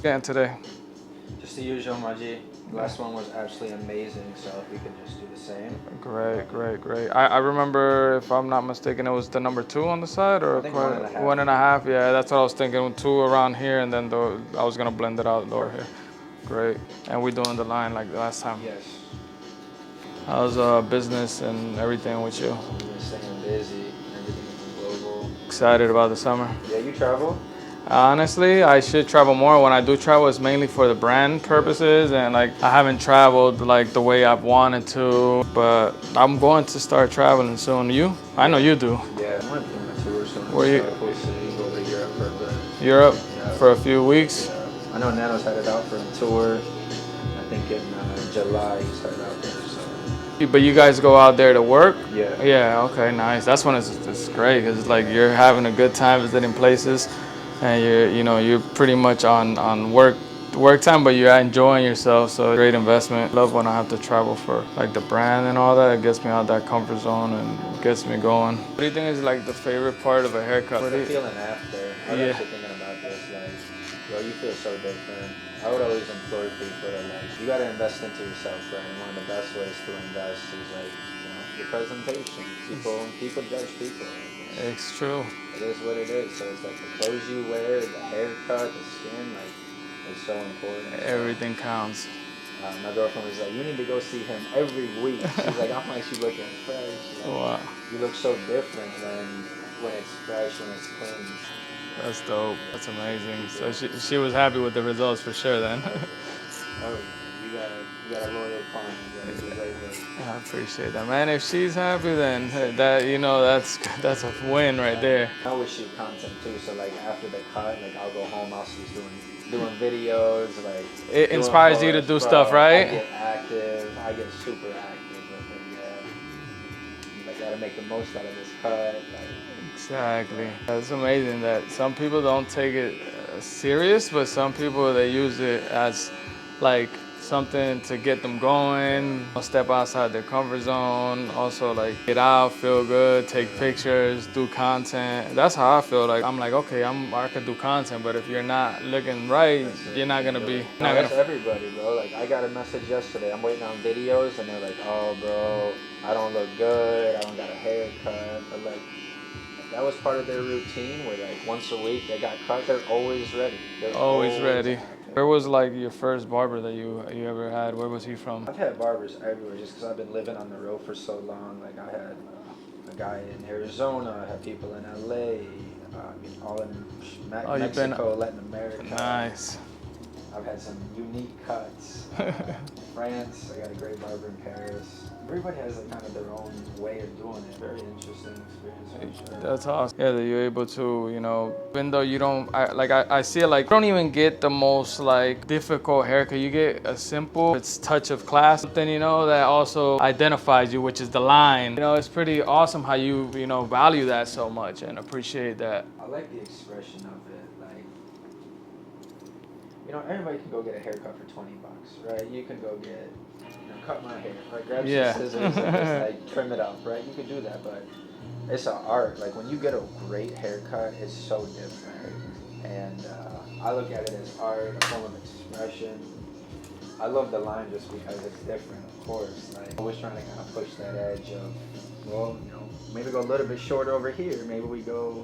Getting today. Just the usual, Maji. The last one was absolutely amazing, so if we could just do the same. Great, great, great. I remember, if I'm not mistaken, it was the number 2 on the side, or I think 1.5. 1.5. Yeah, that's what I was thinking. 2 around here, and then I was gonna blend it out over here. Great. And we're doing the line like last time. Yes. How's business and everything with you? We've been staying busy. Everything's global. Excited about the summer? Yeah, you travel? Honestly, I should travel more. When I do travel, it's mainly for the brand purposes, and like I haven't traveled like the way I've wanted to, but I'm going to start traveling soon. You? I know you do. Yeah, I might be on a tour soon. Where you? We'll see. Go to Europe for a bit. Europe? Yeah. For a few weeks? Yeah. I know Nano's headed out for a tour. I think in July he's headed out there. So. But you guys go out there to work? Yeah. Yeah. Okay. Nice. That's when it's great, because it's like you're having a good time visiting places. And you're pretty much on work time, but you're enjoying yourself. So great investment. Love when I have to travel for like the brand and all that. It gets me out that comfort zone and gets me going. What do you think is like the favorite part of a haircut? The feeling after. I was actually thinking about this. Like, yo, you feel so different. I would always implore people to you gotta invest into yourself, right? And one of the best ways to invest is your presentation. People judge people. It's true. It is what it is. So it's like the clothes you wear, the haircut, the skin, it's so important. Everything counts. My girlfriend was like, you need to go see him every week. She's like, I'm like, you looking fresh. Wow. You look so different when it's fresh, when it's clean. That's dope. That's amazing. So she was happy with the results for sure then. Oh, you got a loyal client. You got a great work. I appreciate that, man. If she's happy, then that's a win right there. I always shoot content too, so like after the cut, I'll go home, I'll see doing videos, it inspires you to do stuff, right? I get active, I get super active with it, yeah. I gotta make the most out of this cut. Exactly. It's amazing that some people don't take it serious, but some people, they use it as like something to get them going, step outside their comfort zone, also like get out, feel good, take pictures, do content. That's how I feel. Like I'm like, okay, I could do content, but if you're not looking right, you're not gonna be. That's everybody, bro. Like I got a message yesterday. I'm waiting on videos, and they're like, oh, bro, I don't look good. I don't got a haircut. But that was part of their routine, where once a week they got cut. They're always ready. They're always ready. Where was your first barber that you ever had? Where was he from? I've had barbers everywhere, just because I've been living on the road for so long. I had a guy in Arizona, I had people in LA, all in Mexico, Latin America. Nice. I've had some unique cuts. France, I got a great barber in Paris. Everybody has kind of their own way of doing it. Very interesting experience for sure. That's awesome. Yeah, that you're able to, even though you don't, I see it you don't even get the most difficult haircut. You get a simple, it's touch of class, something, that also identifies you, which is the line. It's pretty awesome how you, value that so much and appreciate that. I like the expression of it. Everybody can go get a haircut for $20, right? You can go get, cut my hair, right? Grab some scissors and just trim it up, right? You can do that, but it's an art. When you get a great haircut, it's so different. And I look at it as art, a form of expression. I love the line just because it's different, of course. Always trying to kind of push that edge of, well, maybe go a little bit shorter over here. Maybe we go,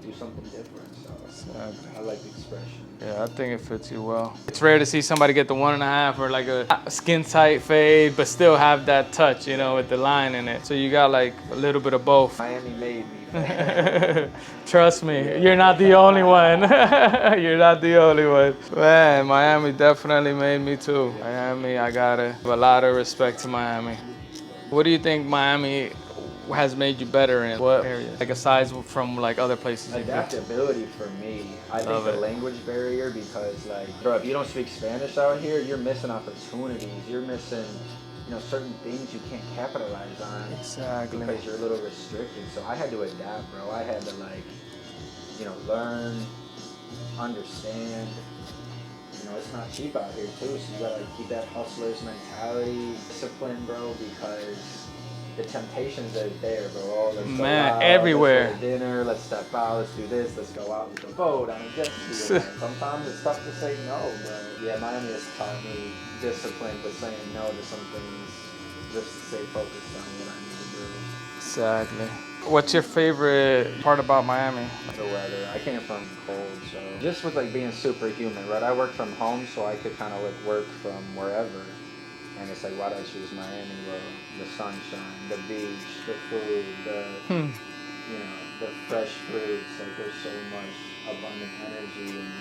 do something different. So I like the expression. Yeah, I think it fits you well. It's rare to see somebody get the 1.5 or a skin tight fade, but still have that touch, with the line in it. So you got a little bit of both. Miami made me. Trust me, you're not the only one. You're not the only one. Man, Miami definitely made me too. Miami, I gotta have a lot of respect to Miami. What do you think Miami has made you better in? What areas? Aside from other places? Adaptability for me. I think the language barrier, because bro, if you don't speak Spanish out here, you're missing opportunities. You're missing, certain things you can't capitalize on. Exactly. Because you're a little restricted. So I had to adapt, bro. I had to learn, understand. It's not cheap out here too, so you gotta keep that hustler's mentality, discipline, bro, because the temptations are there, bro. Oh, let's go Man, out, everywhere. let's go to dinner, let's step out, let's do this, let's go out with the boat on a jet ski. Sometimes it's tough to say no, but yeah, Miami has taught me discipline, but saying no to some things just to stay focused on what I need to do. Exactly. What's your favorite part about Miami? The weather. I came from cold, so just with like being superhuman, right? I work from home, so I could kind of like work from wherever. And it's like, why do I choose Miami? Well, the sunshine, the beach, the food, you know, the fresh fruits. Like, there's so much abundant energy and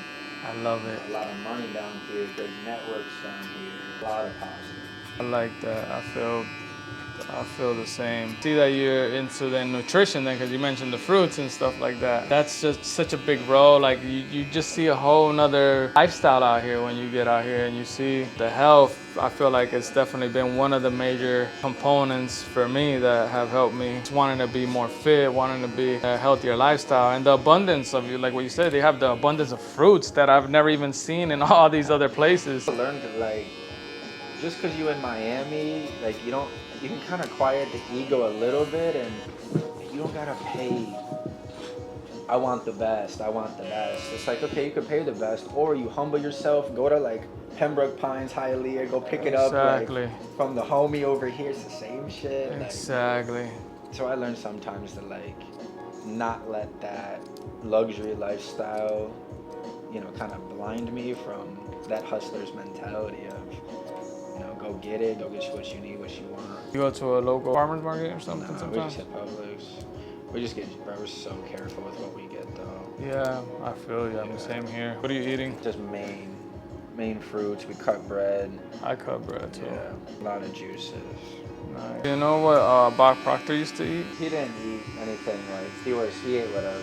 I love it. a lot of money down here, great networks down here, a lot of positive. I like that. I feel the same. See that you're into the nutrition then, because you mentioned the fruits and stuff like that. That's just such a big role. Like you just see a whole nother lifestyle out here when you get out here and you see the health. I feel like it's definitely been one of the major components for me that have helped me. It's wanting to be more fit, wanting to be a healthier lifestyle, and the abundance of you, like what you said, they have the abundance of fruits that I've never even seen in all these other places. I learned that, like, just because you're in Miami, like, you can kind of quiet the ego a little bit, and you don't gotta pay. I want the best. I want the best. It's like, okay, you could pay the best, or you humble yourself, go to like Pembroke Pines, Hialeah, go pick it up like, from the homie over here. It's the same shit. Exactly. Like, so I learned sometimes to like not let that luxury lifestyle, you know, kind of blind me from that hustler's mentality of, you know, go get it, go get you what you need, what you want. You go to a local farmer's market or something No, sometimes? we just hit Publix. We just get, bro, we're so careful with what we get though. Yeah, I feel you. I'm the same here. What are you eating? Just main fruits. We cut bread. I cut bread too. Yeah, a lot of juices. Nice. You know what Bob Proctor used to eat? He didn't eat anything like, he ate whatever.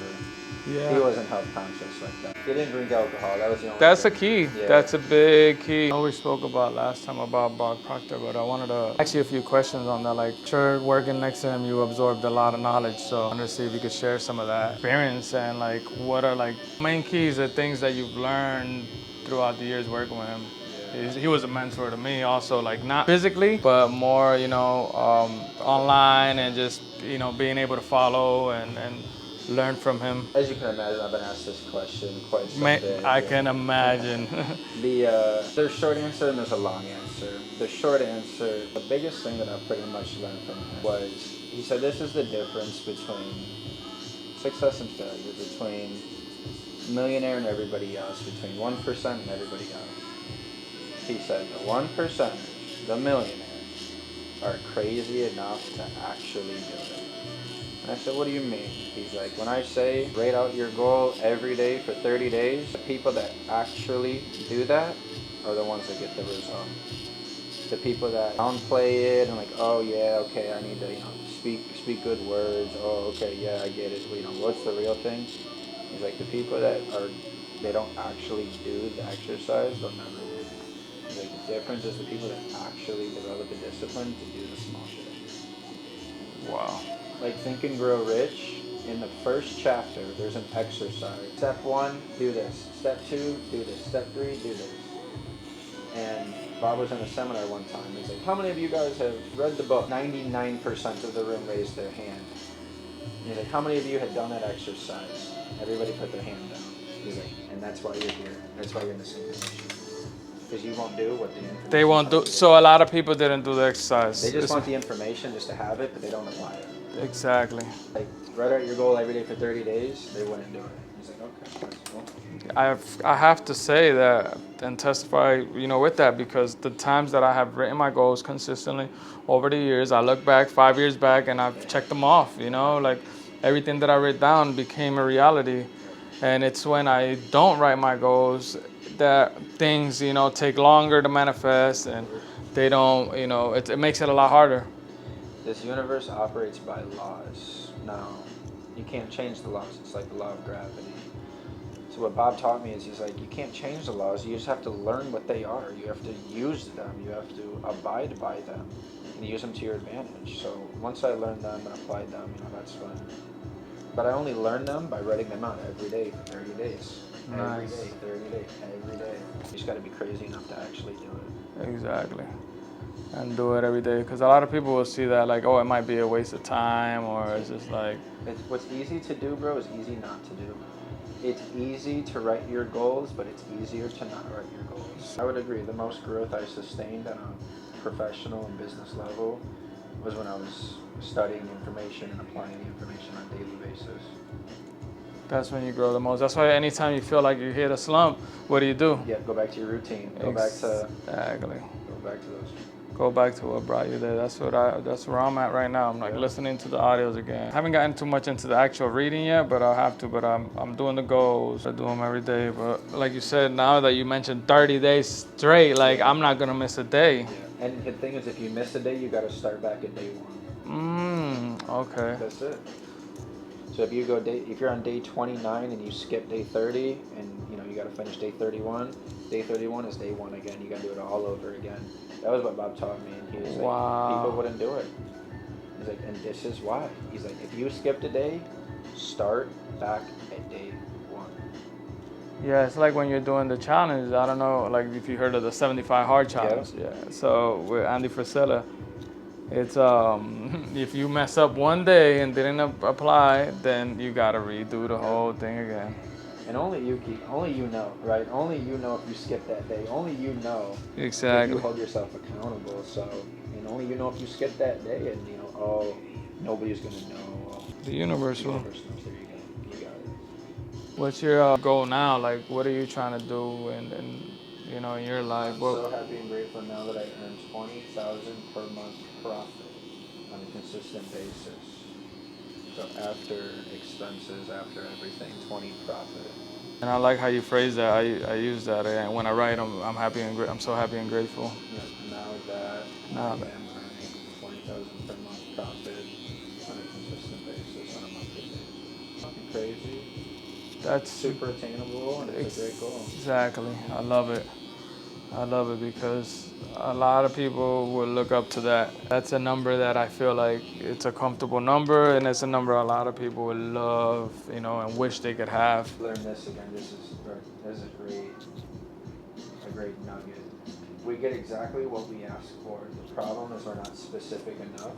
Yeah. He wasn't health conscious like that. He didn't drink alcohol. That was the only That's a thing. key. Yeah. That's a big key. I know we spoke about last time about Bob Proctor, but I wanted to ask you a few questions on that. Like, sure, working next to him, you absorbed a lot of knowledge. So I wanted to see if you could share some of that experience and like, what are like main keys or things that you've learned throughout the years working with him. He was a mentor to me also, like not physically, but more, you know, online and just, you know, being able to follow and learn from him. As you can imagine, I've been asked this question quite some bit. I can imagine. There's short answer and there's a long answer. The short answer, the biggest thing that I pretty much learned from him was, he said this is the difference between success and failure, between millionaire and everybody else, between 1% and everybody else. He said the 1%, the millionaires, are crazy enough to actually do it. And I said, what do you mean? He's like, when I say write out your goal every day for 30 days, the people that actually do that are the ones that get the result. The people that downplay it and like, oh yeah, okay, I need to, you know, speak good words. Oh, okay, yeah, I get it. You know, what's the real thing? He's like, the people that they don't actually do the exercise, they'll never win. He's like, the difference is the people that actually develop a discipline to do the small shit. Wow. Like Think and Grow Rich, in the first chapter, there's an exercise. Step 1, do this. Step 2, do this. Step 3, do this. And Bob was in a seminar one time. He's like, how many of you guys have read the book? 99% of the room raised their hand. And he's like, how many of you had done that exercise? Everybody put their hand down. He's like, and that's why you're here. That's why you're in the same position. Because you won't do what the information. They won't do. So a lot of people didn't do the exercise. They just want the information just to have it, but they don't apply it. Exactly. Like, write out your goal every day for 30 days, they wouldn't do it. He's like, okay, that's cool. I have to say that and testify, you know, with that, because the times that I have written my goals consistently over the years, I look back 5 years back and I've checked them off, you know, like everything that I wrote down became a reality. And it's when I don't write my goals that things, you know, take longer to manifest and they don't, you know, it makes it a lot harder. This universe operates by laws. Now, you can't change the laws. It's like the law of gravity. So what Bob taught me is, he's like, you can't change the laws. You just have to learn what they are. You have to use them. You have to abide by them and use them to your advantage. So once I learned them and applied them, you know, that's fun. But I only learned them by writing them out every day for 30 days. Nice. Every day, 30 days, every day. You just got to be crazy enough to actually do it. Exactly. and do it every day. Because a lot of people will see that like, oh, it might be a waste of time, or it's just like. What's easy to do, bro, is easy not to do. It's easy to write your goals, but it's easier to not write your goals. I would agree. The most growth I sustained on a professional and business level was when I was studying information and applying the information on a daily basis. That's when you grow the most. That's why anytime you feel like you hit a slump, what do? Yeah, go back to your routine. Go Exactly. back to those. Go back to what brought you there. That's where I'm at right now. I'm like listening to the audios again. I haven't gotten too much into the actual reading yet, but I'll have to. But I'm doing the goals. I do them every day. But like you said, now that you mentioned 30 days straight, like I'm not gonna miss a day. Yeah. And the thing is, if you miss a day, you gotta start back at day one. Okay. That's it. So if you're on day 29 and you skip day 30, and you gotta finish day 31. Day 31 is day one again. You gotta do it all over again. That was what Bob taught me, and he was like, people wouldn't do it. He's like, and this is why. He's like, if you skipped a day, start back at day one. Yeah, it's like when you're doing the challenge. I don't know, like if you heard of the 75 hard challenge. Yeah. So with Andy Frisella, it's if you mess up one day and didn't apply, then you gotta redo the whole thing again. And only you know, right? Only you know if you skip that day. Only you know Exactly. if you hold yourself accountable. So, and only you know if you skip that day, and nobody's gonna know. The universe will. There you go. You got it. What's your goal now? Like, what are you trying to do in your life? I'm so happy and grateful now that I earn $20,000 per month profit on a consistent basis. So after expenses, after everything, 20 profit. And I like how you phrase that. I use that, and when I write, I'm happy and I'm so happy and grateful. Yeah, now that I am earning $20,000 per month profit on a consistent basis on a monthly basis. Something crazy. That's super attainable, and it's a great goal. Exactly. I love it. I love it because a lot of people will look up to that. That's a number that I feel like it's a comfortable number, and it's a number a lot of people would love, and wish they could have. Learn this again. This is a great nugget. We get exactly what we ask for. The problem is we're not specific enough,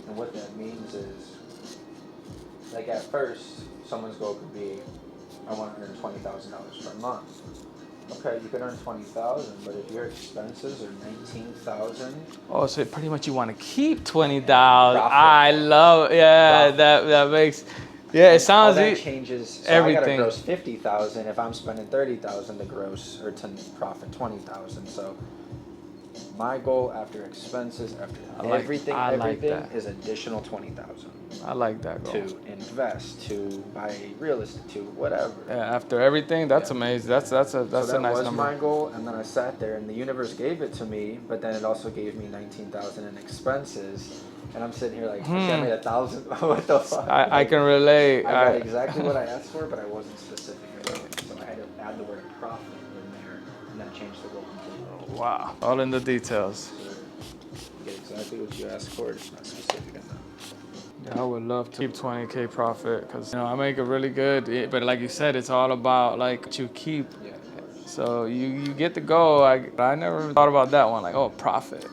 and what that means is, like at first, someone's goal could be, I want to earn $20,000 per month. Okay, you can earn $20,000, but if your expenses are $19,000. Oh, so pretty much you want to keep $20,000. I love, that makes, it sounds. All that changes. So everything. I gotta gross $50,000 if I'm spending $30,000 to gross or to profit $20,000. So my goal after expenses, after everything is additional $20,000. I like that goal. To invest, to buy real estate, to whatever. Yeah, after everything, that's amazing. That's a nice number. That was my goal, and then I sat there, and the universe gave it to me, but then it also gave me $19,000 in expenses, and I'm sitting here like, get me $1,000. What the fuck? I can relate. I got exactly what I asked for, but I wasn't specific about it, so I had to add the word profit in there, and that changed the goal completely. Wow, all in the details. So you get exactly what you asked for, it's not specific enough. Yeah, I would love to keep 20K profit because I make it really good. But like you said, it's all about like what you keep. Yeah. So you get to go. I never thought about that one. Like profit.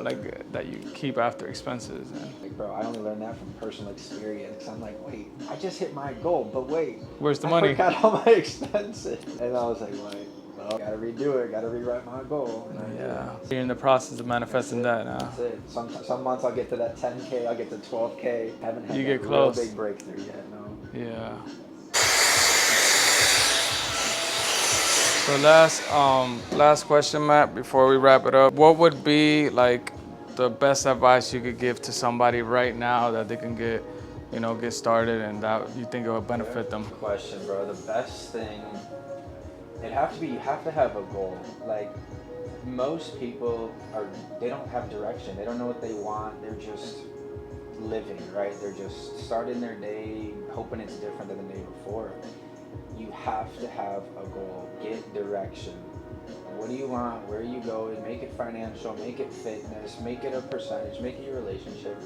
Like that you keep after expenses. Like, bro, I only learned that from personal experience. I'm like, wait, I just hit my goal, but wait, where's the money? I forgot all my expenses, and I was like, wait. Well, gotta redo it, gotta rewrite my goal. Yeah. You're in the process of manifesting that now. That's it. Some months I'll get to that 10K, I'll get to 12K. Haven't had a real big breakthrough yet, no. Yeah. So last question, Matt, before we wrap it up. What would be like the best advice you could give to somebody right now that they can get started and that you think it would benefit them? Question, bro. The best thing. You have to have a goal. Like, most people they don't have direction. They don't know what they want. They're just living, right? They're just starting their day, hoping it's different than the day before. You have to have a goal. Get direction. What do you want? Where are you going? Make it financial, make it fitness, make it a percentage, make it your relationship.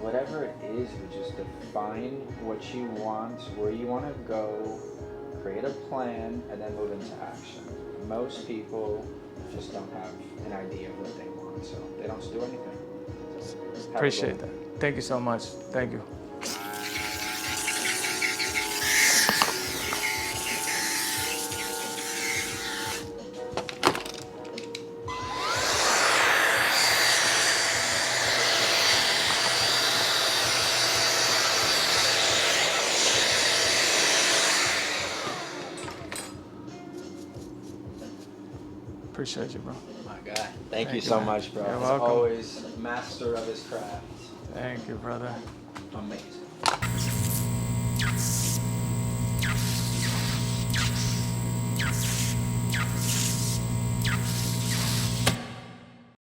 Whatever it is, you just define what you want, where you want to go, create a plan, and then move into action. Most people just don't have an idea of what they want. on, so they don't do anything. So Appreciate that. Thank you so much. Thank you. Appreciate you, bro. My God. Thank you so much, bro. You're As welcome. always, master of his craft. Thank you, brother. Amazing.